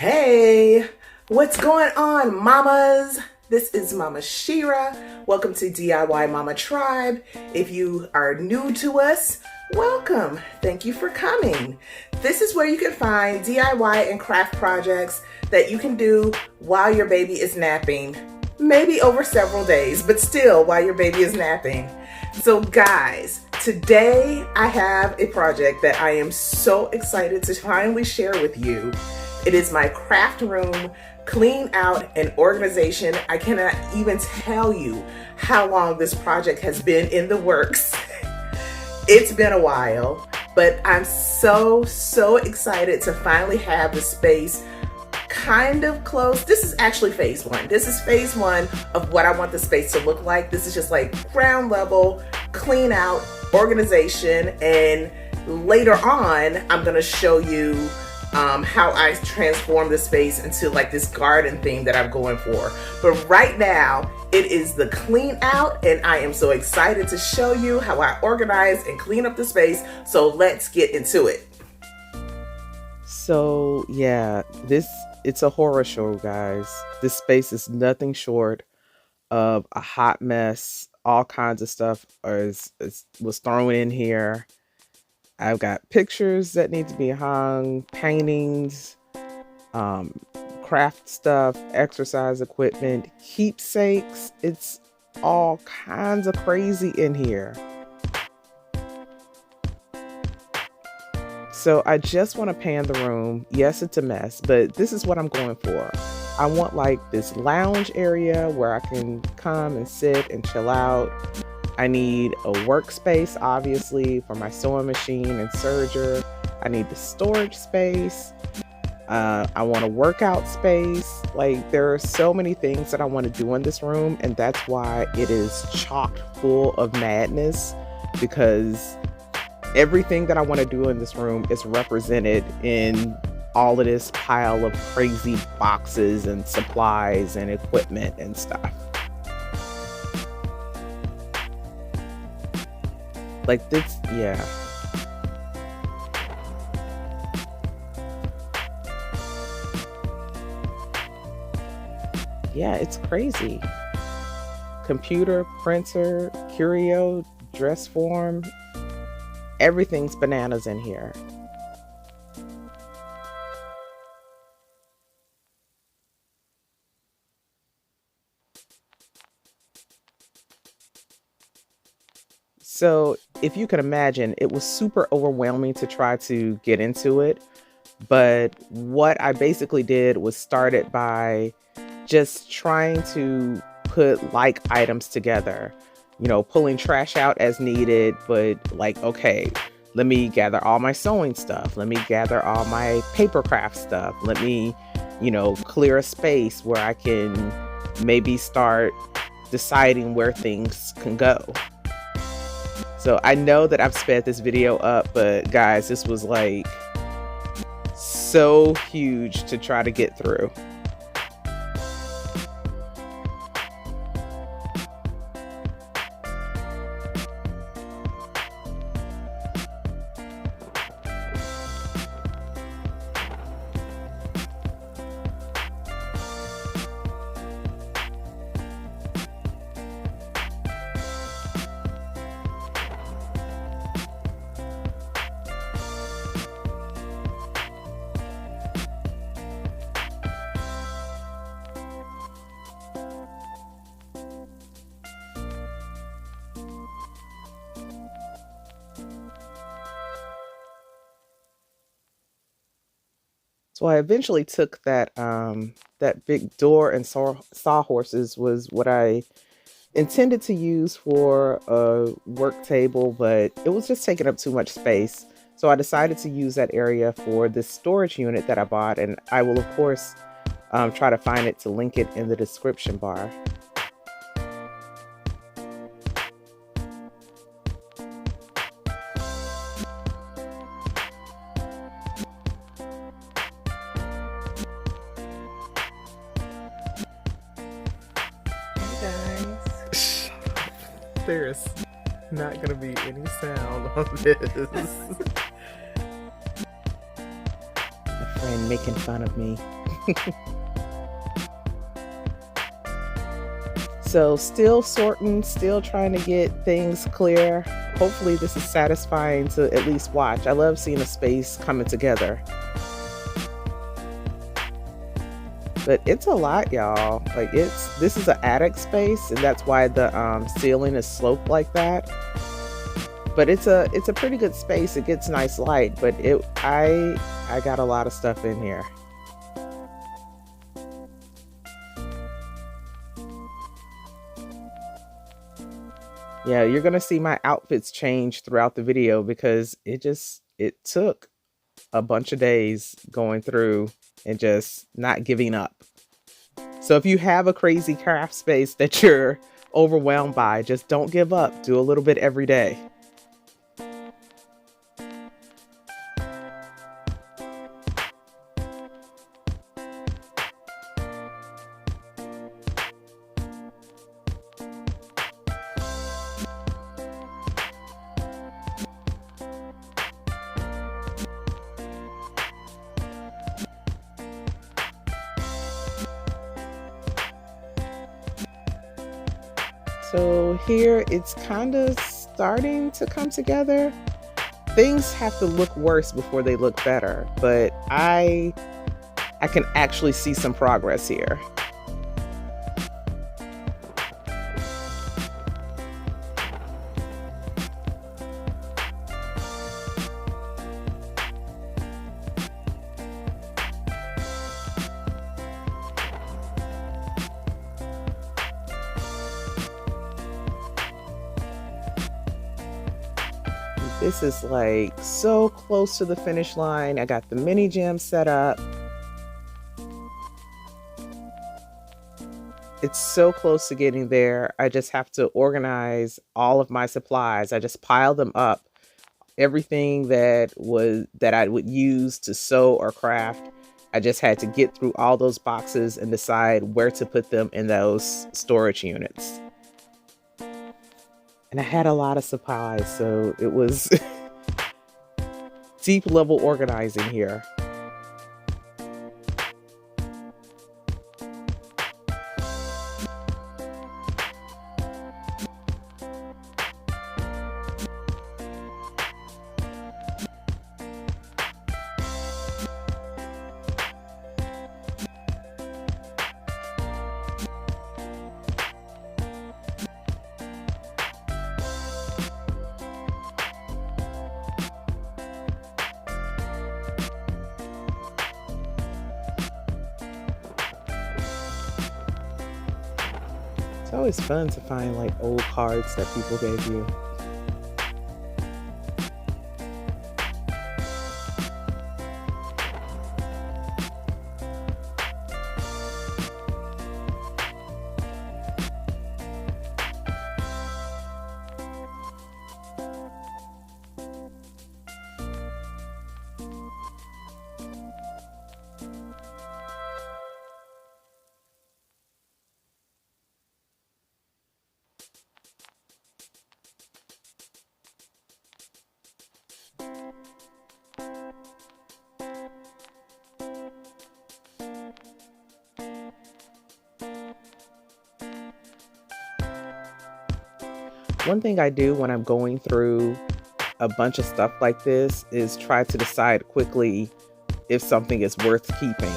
Hey, what's going on, mamas? This is Mama Shira. Welcome to DIY Mama Tribe. If you are new to us, welcome. Thank you for coming. This is where you can find DIY and craft projects that you can do while your baby is napping. Maybe over several days, but still while your baby is napping. So guys, today I have a project that I am so excited to finally share with you. It is my craft room clean out and organization. I cannot even tell you how long this project has been in the works. It's been a while, but I'm so excited to finally have the space kind of close. This is actually phase one. This is phase one of what I want the space to look like. This is just like ground level, clean out, organization, and later on, I'm gonna show you how I transform the space into like this garden theme that I'm going for. But right now, it is the clean out, and I am so excited to show you how I organize and clean up the space. So let's get into it. So yeah, it's a horror show, guys. This space is nothing short of a hot mess. All kinds of stuff was thrown in here. I've got pictures that need to be hung, paintings, craft stuff, exercise equipment, keepsakes. It's all kinds of crazy in here. So I just want to pan the room. Yes, it's a mess, but this is what I'm going for. I want like this lounge area where I can come and sit and chill out. I need a workspace, obviously, for my sewing machine and serger. I need the storage space. I want a workout space. Like, there are so many things that I want to do in this room, and that's why it is chock full of madness, because everything that I want to do in this room is represented in all of this pile of crazy boxes and supplies and equipment and stuff. Like this, yeah. Yeah, it's crazy. Computer, printer, curio, dress form, everything's bananas in here. So if you can imagine, it was super overwhelming to try to get into it. But what I basically did was started by just trying to put like items together, you know, pulling trash out as needed, but like, okay, let me gather all my sewing stuff. Let me gather all my paper craft stuff. Let me, you know, clear a space where I can maybe start deciding where things can go. So I know that I've sped this video up, but guys, this was like so huge to try to get through. So I eventually took that that big door and sawhorses was what I intended to use for a work table, but it was just taking up too much space. So I decided to use that area for this storage unit that I bought, and I will of course try to find it to link it in the description bar. There's not gonna be any sound on this. A friend making fun of me. So still sorting, still trying to get things clear. Hopefully this is satisfying to at least watch. I love seeing a space coming together. But it's a lot, y'all. Like this is an attic space, and that's why the ceiling is sloped like that. But it's a pretty good space. It gets nice light, but I got a lot of stuff in here. Yeah, you're gonna see my outfits change throughout the video because it took a bunch of days going through and just not giving up. So if you have a crazy craft space that you're overwhelmed by, just don't give up. Do a little bit every day. So here it's kind of starting to come together. Things have to look worse before they look better, but I can actually see some progress here. This is like so close to the finish line. I got the mini gym set up. It's so close to getting there. I just have to organize all of my supplies. I just pile them up. Everything that I would use to sew or craft. I just had to get through all those boxes and decide where to put them in those storage units. And I had a lot of supplies, so it was deep level organizing here. It's always fun to find like old cards that people gave you. One thing I do when I'm going through a bunch of stuff like this is try to decide quickly if something is worth keeping.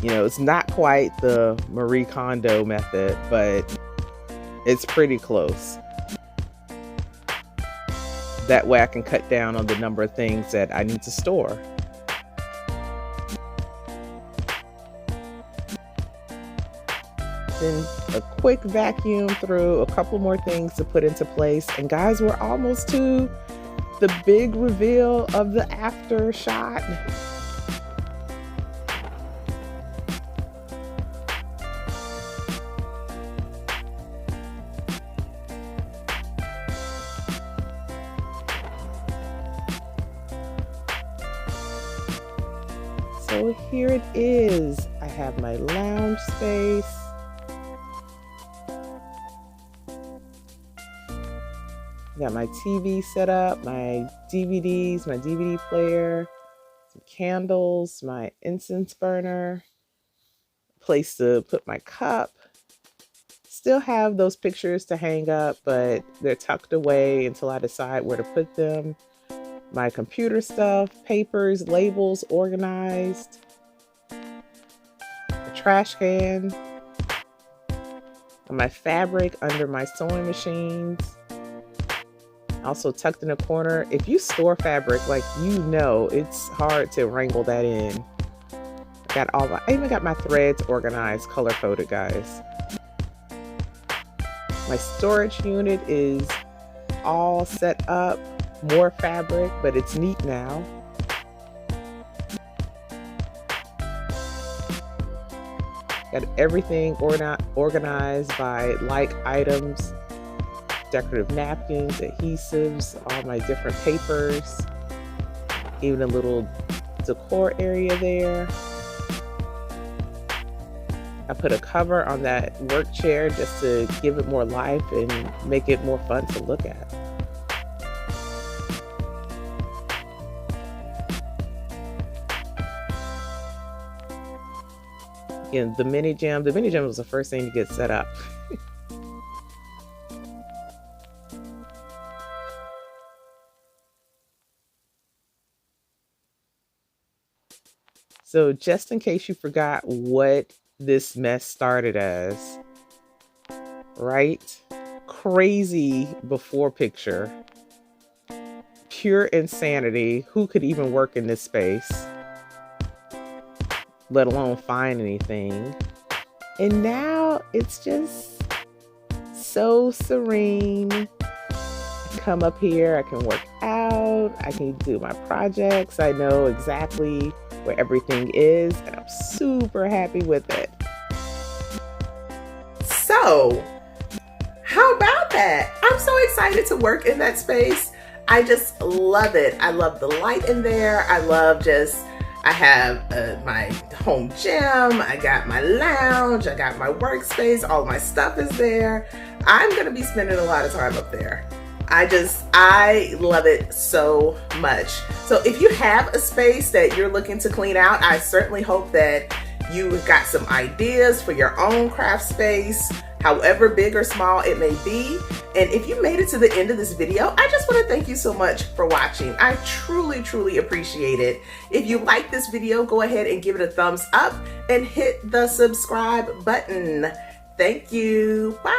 You know, it's not quite the Marie Kondo method, but it's pretty close. That way I can cut down on the number of things that I need to store. Then a quick vacuum through, a couple more things to put into place. And guys, we're almost to the big reveal of the after shot. So here it is. I have my lounge space. Got my TV set up, my DVDs, my DVD player. some candles, my incense burner, place to put my cup. Still have those pictures to hang up, but they're tucked away until I decide where to put them. My computer stuff, papers, labels organized. A trash can. My fabric under my sewing machines. Also tucked in a corner. If you store fabric, like, you know, it's hard to wrangle that in. I even got my threads organized, color coded, guys. My storage unit is all set up. More fabric, but it's neat now. Got everything organized by like items, decorative napkins, adhesives, all my different papers, even a little decor area there. I put a cover on that work chair just to give it more life and make it more fun to look at. Again, the mini gym was the first thing to get set up. So just in case you forgot what this mess started as, right? Crazy before picture, pure insanity. Who could even work in this space, let alone find anything? And now it's just so serene. I come up here, I can work out, I can do my projects. I know exactly where everything is, and I'm super happy with it. So, how about that? I'm so excited to work in that space. I just love it. I love the light in there. I have my home gym, I got my lounge, I got my workspace, all my stuff is there. I'm gonna be spending a lot of time up there. I love it so much. So if you have a space that you're looking to clean out, I certainly hope that you got some ideas for your own craft space, however big or small it may be. And if you made it to the end of this video, I just want to thank you so much for watching. I truly, truly appreciate it. If you like this video, go ahead and give it a thumbs up and hit the subscribe button. Thank you. Bye.